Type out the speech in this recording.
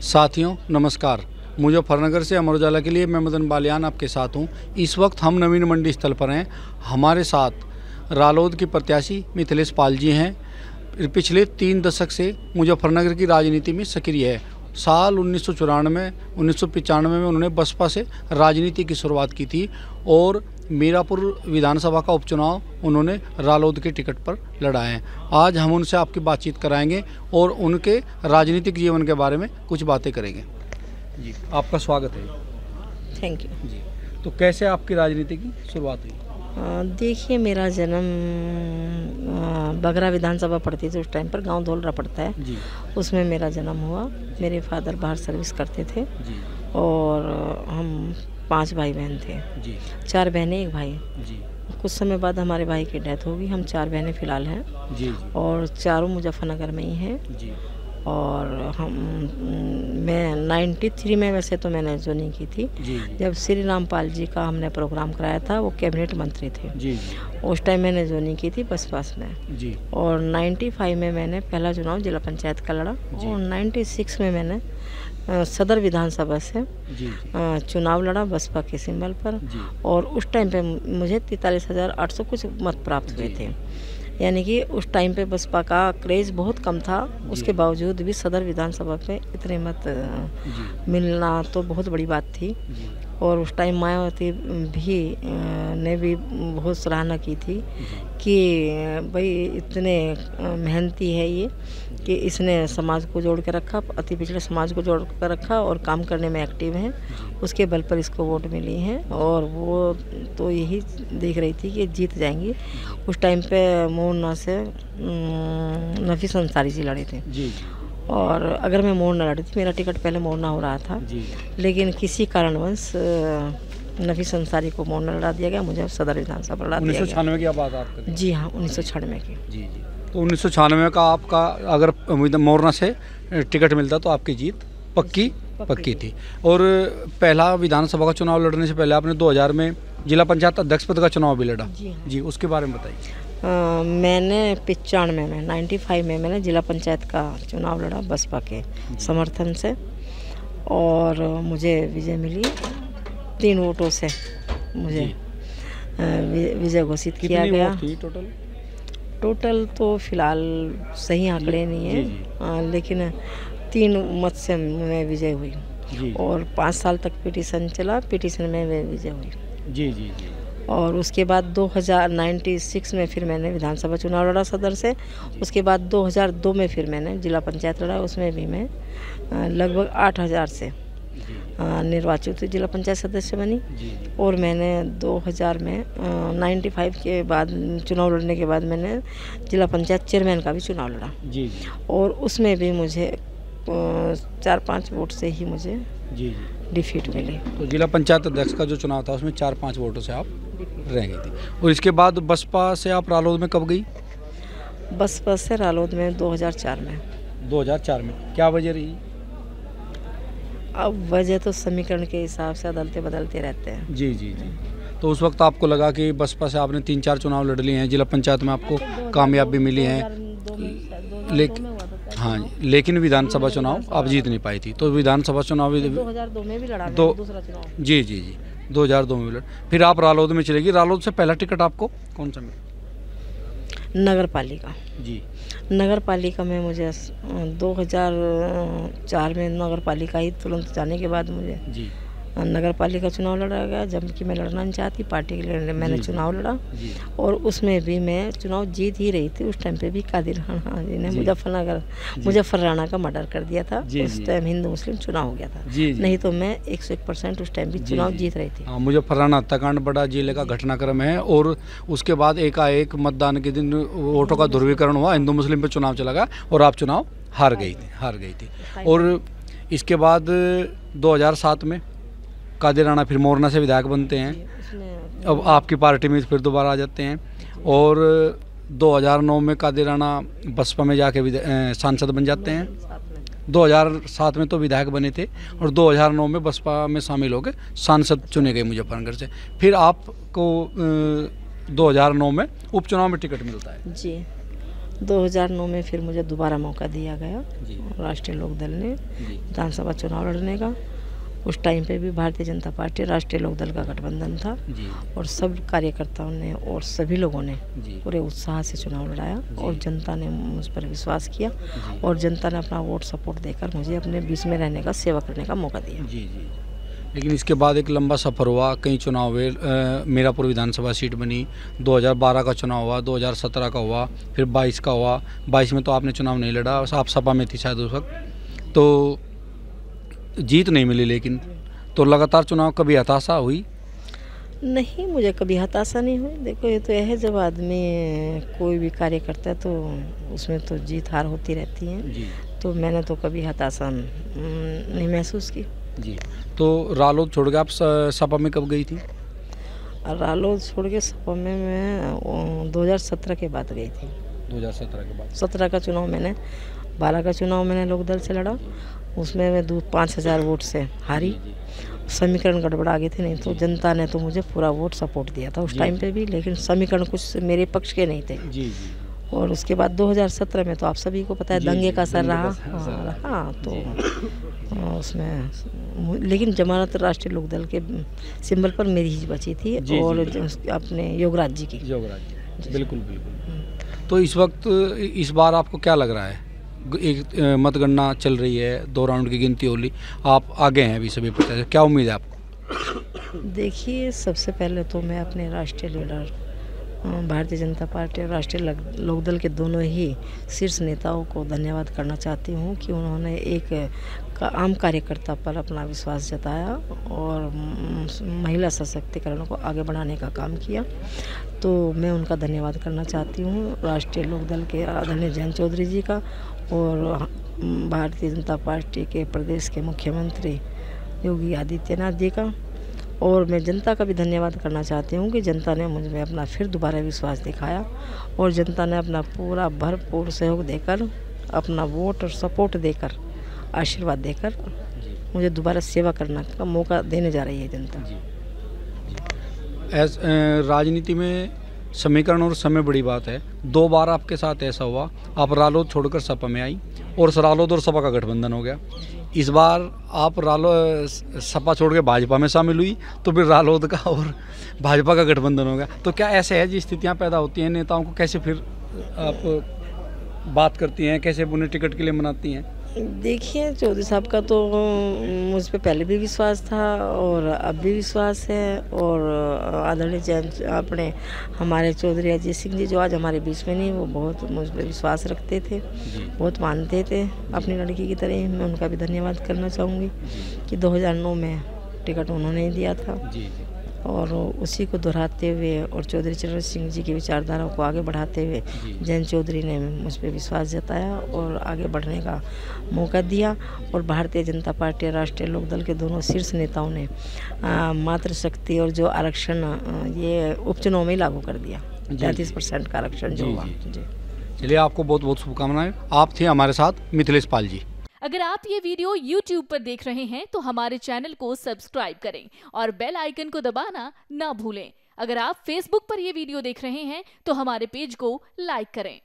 साथियों नमस्कार। मुजफ्फरनगर से अमर उजाला के लिए मैं मदन बालियान आपके साथ हूं। इस वक्त हम नवीन मंडी स्थल पर हैं। हमारे साथ रालोद की प्रत्याशी मिथिलेश पाल जी हैं। पिछले 3 दशक से मुजफ्फरनगर की राजनीति में सक्रिय है। साल 1995 में उन्होंने बसपा से राजनीति की शुरुआत की थी और मीरापुर विधानसभा का उपचुनाव उन्होंने रालोद के टिकट पर लड़ा है। आज हम उनसे आपकी बातचीत कराएंगे और उनके राजनीतिक जीवन के बारे में कुछ बातें करेंगे। जी, आपका स्वागत है। थैंक यू जी, तो कैसे आपकी राजनीति की शुरुआत हुई? देखिए, मेरा जन्म बगरा विधानसभा पड़ती थी उस टाइम पर, गांव धोलरा पड़ता है जी, उसमें मेरा जन्म हुआ। मेरे फादर बाहर सर्विस करते थे जी, और हम 5 भाई बहन थे। जी, 4 बहनें 1 भाई। जी, कुछ समय बाद हमारे भाई की डेथ हो गई। हम 4 बहनें फ़िलहाल हैं जी, जी, और चारों मुजफ्फरनगर में ही हैं। जी, और मैं 93 में वैसे तो मैंने ज्वाइनिंग की थी, जी, जब श्री रामपाल जी का हमने प्रोग्राम कराया था। वो कैबिनेट मंत्री थे जी, उस टाइम। मैंने ज्वाइनिंग की थी बसपा में। जी, और 95 में मैंने पहला चुनाव जिला पंचायत का लड़ा और 96 में मैंने सदर विधानसभा से जी, चुनाव लड़ा बसपा के सिंबल पर। जी, और उस टाइम पे मुझे 43,800 कुछ मत प्राप्त हुए थे। यानी कि उस टाइम पे बसपा का क्रेज़ बहुत कम था। उसके बावजूद भी सदर विधानसभा पे इतने मत मिलना तो बहुत बड़ी बात थी। जी, और उस टाइम मायावती भी ने भी बहुत सराहना की थी कि भाई इतने मेहनती है ये, कि इसने समाज को जोड़ के रखा, अति पिछड़े समाज को जोड़ कर रखा और काम करने में एक्टिव है। उसके बल पर इसको वोट मिली हैं और वो तो यही देख रही थी कि जीत जाएंगी। उस टाइम पे मोहना से नफीस अंसारी जी लड़े थे। जी, और अगर मैं मोहना लड़ी थी, मेरा टिकट पहले मोहना हो रहा था, जी, लेकिन किसी कारणवश नफीस अंसारी को मोहना लड़ा दिया गया, मुझे सदर विधानसभा लड़ा दिया गया। 1996 की बात आप कर रहे हैं? जी हाँ, 1996 की। जी, जी। तो 1996 का आपका अगर मोरना से टिकट मिलता तो आपकी जीत पक्की थी। और पहला विधानसभा का चुनाव लड़ने से पहले आपने 2000 में जिला पंचायत अध्यक्ष पद का चुनाव भी लड़ा। जी हाँ। जी, उसके बारे में बताइए। मैंने 95 में 95 में मैंने जिला पंचायत का चुनाव लड़ा बसपा के समर्थन से और मुझे विजय मिली। 3 वोटों से मुझे विजय घोषित किया गया। वोट थी टोटल तो फिलहाल सही आंकड़े नहीं है, लेकिन 3 मत से मैं विजय हुई। जी, और 5 साल तक पिटीशन चला, पिटीशन में मैं विजय हुई। जी, जी, जी, और उसके बाद 2096 में फिर मैंने विधानसभा चुनाव लड़ा सदर से। उसके बाद 2002 में फिर मैंने जिला पंचायत लड़ा, उसमें भी मैं लगभग 8,000 से निर्वाचित जिला पंचायत सदस्य बनी। जी, और मैंने 2000 में 95 के बाद चुनाव लड़ने के बाद मैंने जिला पंचायत चेयरमैन का भी चुनाव लड़ा। जी, जी, और उसमें भी मुझे 4-5 वोट से ही मुझे जी, जी। डिफीट मिली। तो जिला पंचायत अध्यक्ष का जो चुनाव था उसमें 4-5 वोटों से आप रह गई थी। और इसके बाद बसपा से आप रालोद में कब गई? बसपा से रालोद में 2004 में। 2004 में क्या वजह रही? अब वजह तो समीकरण के हिसाब से अदलते बदलते रहते हैं। जी, जी, जी। तो उस वक्त आपको लगा कि बसपा से आपने 3-4 चुनाव लड़ लिए हैं, जिला पंचायत में आपको कामयाबी मिली है, लेकिन विधानसभा चुनाव आप जीत नहीं पाई थी। तो विधानसभा चुनाव 2002 में भी लड़ा मैंने दूसरा चुनाव। जी, जी, जी, 2002 में भी लड़। फिर आप रालोद में चलेगी। रालोद से पहला टिकट आपको कौन सा मिला? नगर पालिका। जी, नगर पालिका में मुझे 2004 में नगर पालिका ही तुरंत जाने के बाद मुझे जी, नगर पालिका चुनाव लड़ा गया, जबकि मैं लड़ना नहीं चाहती। पार्टी के लिए मैंने चुनाव लड़ा जी, और उसमें भी मैं चुनाव जीत ही रही थी। उस टाइम पे भी कादिर राणा जी ने मुजफ्फर राणा का मर्डर कर दिया था। उस टाइम हिंदू मुस्लिम चुनाव हो गया था। जी, जी। नहीं तो मैं 101% उस टाइम भी चुनाव जीत रही थी। हाँ, मुजफ्फर राणा हत्याकांड बड़ा जिले का घटनाक्रम है और उसके बाद एकाएक मतदान के दिन वोटों का ध्रुवीकरण हुआ, हिंदू मुस्लिम पे चुनाव चला गया और आप चुनाव हार गई थी। और इसके बाद 2007 में कादिर राणा फिर मोरना से विधायक बनते हैं। अब आपकी पार्टी में फिर दोबारा आ जाते हैं और 2009 में कादिर राणा बसपा में जाके सांसद बन जाते हैं। 2007 में तो विधायक बने थे और 2009 में बसपा में शामिल होकर सांसद चुने गए मुजफ्फरनगर से। फिर आपको 2009 में उपचुनाव में टिकट मिलता है। जी, 2009 में फिर मुझे दोबारा मौका दिया गया जी। राष्ट्रीय लोकदल ने जी। विधानसभा चुनाव लड़ने का। उस टाइम पे भी भारतीय जनता पार्टी राष्ट्रीय लोकदल का गठबंधन था जी। और सब कार्यकर्ताओं ने और सभी लोगों ने जी। पूरे उत्साह से चुनाव लड़ाया जी। और जनता ने मुझ पर विश्वास किया जी। और जनता ने अपना वोट सपोर्ट देकर मुझे अपने बीच में रहने का, सेवा करने का मौका दिया। जी जी। लेकिन इसके बाद एक लंबा सफ़र हुआ, कई चुनाव हुए। मीरापुर विधानसभा सीट बनी, 2012 का चुनाव हुआ, 2017 का हुआ, फिर 22 का हुआ। 22 में तो आपने चुनाव नहीं लड़ा, आप सपा में थी शायद उस वक्त, तो जीत नहीं मिली। लेकिन तो लगातार चुनाव, कभी हताशा हुई? नहीं, मुझे कभी हताशा नहीं हुई। देखो, ये तो है, जब आदमी कोई भी कार्य करता है तो उसमें तो जीत हार होती रहती है। जी। तो मैंने तो कभी हताशा नहीं महसूस की। जी। तो रालोद छोड़ के आप सपा में कब गई थी? रालोद छोड़ के सपा में मैं 2017 के बाद गई थी। 2017 के बाद? 17 का चुनाव मैंने, 12 का चुनाव मैंने लोकदल से लड़ा, उसमें मैं 5000 वोट से हारी। समीकरण गड़बड़ा गए थे, नहीं तो जनता ने तो मुझे पूरा वोट सपोर्ट दिया था उस टाइम पे भी, लेकिन समीकरण कुछ मेरे पक्ष के नहीं थे। जी जी। और उसके बाद 2017 में तो आप सभी को पता है दंगे का असर रहा। हाँ, तो उसमें लेकिन जमानत राष्ट्रीय लोकदल के सिंबल पर मेरी ही बची थी। जी, और जी, अपने योगराज जी की। योगराज जी, बिल्कुल बिल्कुल। तो इस वक्त, इस बार आपको क्या लग रहा है? एक मतगणना चल रही है, 2 राउंड की गिनती होली, आप आगे हैं अभी सभी प्रत्याशी, क्या उम्मीद है आपको? देखिए, सबसे पहले तो मैं अपने राष्ट्रीय लीडर भारतीय जनता पार्टी और राष्ट्रीय लोकदल के दोनों ही शीर्ष नेताओं को धन्यवाद करना चाहती हूँ कि उन्होंने एक आम कार्यकर्ता पर अपना विश्वास जताया और महिला सशक्तिकरण को आगे बढ़ाने का काम किया। तो मैं उनका धन्यवाद करना चाहती हूँ, राष्ट्रीय लोकदल के आदरणीय जयंत चौधरी जी का और भारतीय जनता पार्टी के प्रदेश के मुख्यमंत्री योगी आदित्यनाथ जी का। और मैं जनता का भी धन्यवाद करना चाहती हूँ कि जनता ने मुझ में अपना फिर दोबारा विश्वास दिखाया और जनता ने अपना पूरा भरपूर सहयोग देकर, अपना वोट और सपोर्ट देकर, आशीर्वाद देकर मुझे दोबारा सेवा करने का मौका देने जा रही है जनता। राजनीति में समीकरण और समय बड़ी बात है। 2 बार आपके साथ ऐसा हुआ, आप रालोद छोड़कर सपा में आई और रालोद और सपा का गठबंधन हो गया। इस बार आप सपा छोड़ के भाजपा में शामिल हुई, तो फिर रालोद का और भाजपा का गठबंधन हो गया। तो क्या ऐसे है जी स्थितियां पैदा होती हैं, नेताओं को कैसे फिर आप बात करती हैं, कैसे उन्हें टिकट के लिए मनाती हैं? देखिए, चौधरी साहब का तो मुझ पे पहले भी विश्वास था और अब भी विश्वास है। और आदरणीय अपने हमारे चौधरी अजीत सिंह जी जो आज हमारे बीच में नहीं, वो बहुत मुझ पे विश्वास रखते थे, बहुत मानते थे अपनी लड़की की तरह। मैं उनका भी धन्यवाद करना चाहूँगी कि 2009 में टिकट उन्होंने ही दिया था और उसी को दोहराते हुए और चौधरी चरण सिंह जी की विचारधारा को आगे बढ़ाते हुए जयंत चौधरी ने मुझ पर विश्वास जताया और आगे बढ़ने का मौका दिया। और भारतीय जनता पार्टी और राष्ट्रीय लोकदल के दोनों शीर्ष नेताओं ने मातृशक्ति और जो आरक्षण ये उपचुनाव में लागू कर दिया, 33% का आरक्षण जो हुआ। चलिए, आपको बहुत बहुत शुभकामनाएं। आप थे हमारे साथ मिथिलेश पाल जी। अगर आप ये वीडियो YouTube पर देख रहे हैं तो हमारे चैनल को सब्सक्राइब करें और बेल आइकन को दबाना ना भूलें। अगर आप Facebook पर ये वीडियो देख रहे हैं तो हमारे पेज को लाइक करें।